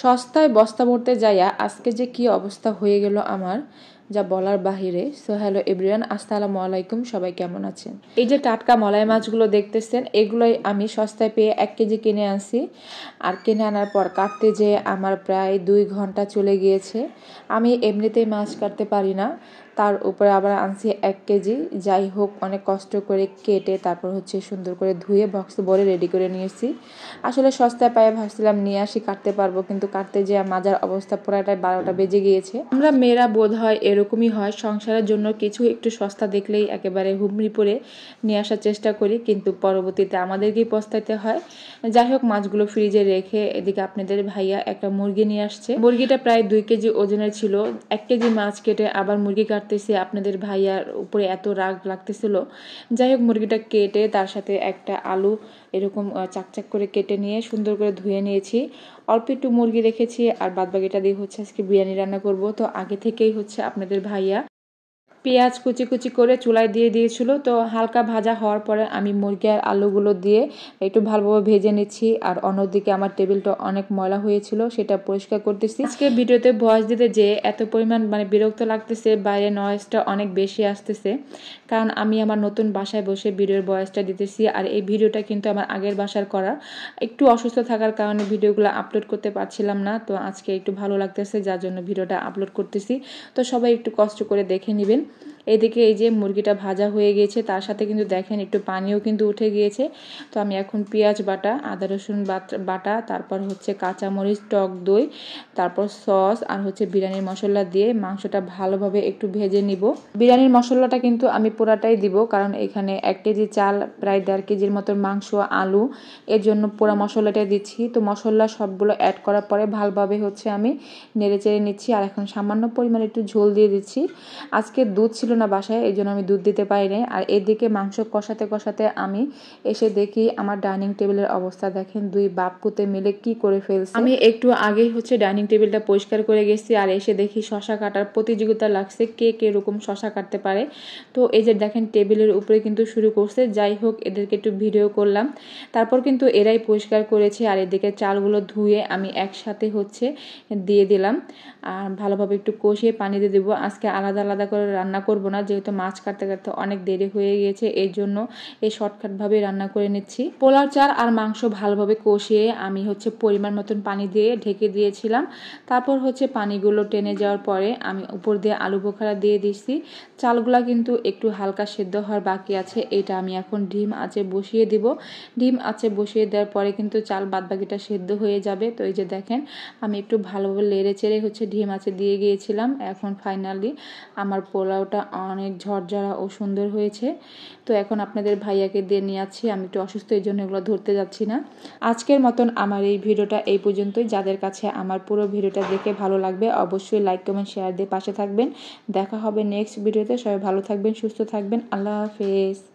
সস্তায় বস্তা ভরতে যাইয়া আজকে যে কি অবস্থা হয়ে গেল আমার, যা বলার বাহিরে। সো হ্যালো এভরিওয়ান, আসসালামু আলাইকুম, সবাই কেমন আছেন? এই যে টাটকা মলাই মাছগুলো দেখতেছেন, এগুলোই আমি সস্তায় পেয়ে 1 কেজি কিনে আনছি। আর কিনে আনার পর কাটতে যে আমার প্রায় 2 ঘন্টা চলে গিয়েছে। আমি এমনিতেই মাছ কাটতে পারি না, তার উপরে আবার আনছি 1 কেজি। যাই হোক, অনেক কষ্ট করে কেটে তারপর সুন্দর করে ধুয়ে বক্স ভরে রেডি করে নিয়েছি। আসলে সস্তায় পায়ে ভাবছিলাম নিয়ে আসি, কাটতে পারবো, কিন্তু কাটতে যে মাজার অবস্থা পুরাটাই 12টা বেজে গিয়েছে। আমরা মেয়েরা বোধ হয় এরকমই হয়, সংসারের জন্য কিছু একটু সস্তা দেখলেই একেবারে হুমড়ি পড়ে নিয়ে আসার চেষ্টা করি, কিন্তু পরবর্তীতে আমাদেরকেই পস্তাইতে হয়। যাই হোক, মাছগুলো ফ্রিজে রেখে এদিকে আপনাদের ভাইয়া একটা মুরগি নিয়ে আসছে। মুরগিটা প্রায় 2 কেজি ওজনের ছিল। 1 কেজি মাছ কেটে আবার মুরগি কাটতেছে, আপনাদের ভাইয়ার উপরে এত রাগ লাগতেছিল। যাই হোক, মুরগিটা কেটে তার সাথে একটা আলু এরকম চাকচাক করে কেটে নিয়ে সুন্দর করে ধুয়ে নিয়েছি। অল্প একটু মুরগি রেখেছি, আর বাদবাকিটা দিয়ে আজকে বিরিয়ানি রান্না করব। তো আগে থেকেই আপনাদের ভাইয়া পেঁয়াজ কুচি কুচি করে চুলায় দিয়ে দিয়েছিল। তো হালকা ভাজা হওয়ার পরে আমি মুরগি আর আলুগুলো দিয়ে একটু ভালোভাবে ভেজে নিচ্ছি। আর অন্যদিকে আমার টেবিলটা অনেক ময়লা হয়েছিল, সেটা পরিষ্কার করতেছি। আজকে ভিডিওতে ভয়েস দিতে যে এত পরিমাণ বিরক্ত লাগতেছে, বাইরে নয়েজটা অনেক বেশি আসতেছে, কারণ আমি আমার নতুন বাসায় বসে ভিডিওর ভয়েসটা দিতেছি। আর এই ভিডিওটা কিন্তু আমার আগের বাসার করা, একটু অসুস্থ থাকার কারণে ভিডিওগুলো আপলোড করতে পারছিলাম না। তো আজকে একটু ভালো লাগতেছে, যার জন্য ভিডিওটা আপলোড করতেছি। তো সবাই একটু কষ্ট করে দেখে নেবেন। এদিকে এই যে মুরগিটা ভাজা হয়ে গিয়েছে, তার সাথে কিন্তু দেখেন একটু পানিও কিন্তু উঠে গিয়েছে। তো আমি এখন পেঁয়াজ বাটা, আদা রসুন বাটা, তারপর কাঁচামরিচ, টক দই, তারপর সস আর বিরিয়ানির মশলা দিয়ে মাংসটা ভালোভাবে একটু ভেজে নিব। বিরিয়ানির মশলাটা কিন্তু আমি পুরাটাই দিব, কারণ এখানে 1 কেজি চাল, প্রায় 1.5 কেজির মতন মাংস, আলু, এর জন্য পুরো মশলাটাই দিচ্ছি। তো মশলা সবগুলো অ্যাড করার পরে ভালোভাবে আমি নেড়ে চেড়ে নিচ্ছি। আর এখন সামান্য পরিমাণে একটু ঝোল দিয়ে দিচ্ছি। আজকে দুধ ছিল না বাসায়, এই জন্য আমি দুধ দিতে পারি নাই। আর এদিকে মাংস কষাতে কষাতে আমি এসে দেখি আমার ডাইনিং টেবিলের অবস্থা দেখেন, 2 বাপ পুতে মিলে কি করে ফেলছে। আমি একটু আগেই ডাইনিং টেবিলটা পরিষ্কার করে গেছি, আর এসে দেখি শশা কাটার প্রতিযোগিতা লাগছে, কে এরকম শশা কাটতে পারে। তো এই যে দেখেন টেবিলের উপরে কিন্তু শুরু করছে। যাই হোক, এদেরকে একটু ভিডিও করলাম, তারপর কিন্তু এরাই পরিষ্কার করেছে। আর এদিকে চালগুলো ধুয়ে আমি একসাথে দিয়ে দিলাম, আর ভালোভাবে একটু কষিয়ে পানি দিয়ে দেবো। আজকে আলাদা আলাদা করে রান্না করব না, যেহেতু মাছ কাটতে কাটতে অনেক দেরি হয়ে গিয়েছে, এই জন্য এই শর্টকাটভাবে রান্না করে নিচ্ছি। পোলাও চাল আর মাংস ভালোভাবে কষিয়ে আমি পরিমাণ মতন পানি দিয়ে ঢেকে দিয়েছিলাম। তারপর পানিগুলো টেনে যাওয়ার পরে আমি উপর দিয়ে আলু বোখারা দিয়ে দিচ্ছি। চালগুলা কিন্তু একটু হালকা সেদ্ধ হওয়ার বাকি আছে, এটা আমি এখন ডিম আঁচে বসিয়ে দিব। ডিম আঁচে বসিয়ে দেওয়ার পরে কিন্তু চাল বাদবাকিটা সেদ্ধ হয়ে যাবে। তো এই যে দেখেন, আমি একটু ভালোভাবে লেড়ে চেড়ে ডিম আঁচে দিয়ে গিয়েছিলাম। এখন ফাইনালি আমার পোলাওটা অনেক ঝরঝরা ও সুন্দর হয়েছে। তো এখন আপনাদের ভাইয়াকে দিয়ে নিয়ে যাচ্ছি, আমি একটু অসুস্থ, এই জন্য এগুলো ধরতে যাচ্ছি না। আজকের মতন আমার এই ভিডিওটা এই পর্যন্তই। যাদের কাছে আমার পুরো ভিডিওটা দেখে ভালো লাগবে, অবশ্যই লাইক কমেন্ট শেয়ার দিয়ে পাশে থাকবেন। দেখা হবে নেক্সট ভিডিওতে। সবাই ভালো থাকবেন, সুস্থ থাকবেন। আল্লাহ হাফেজ।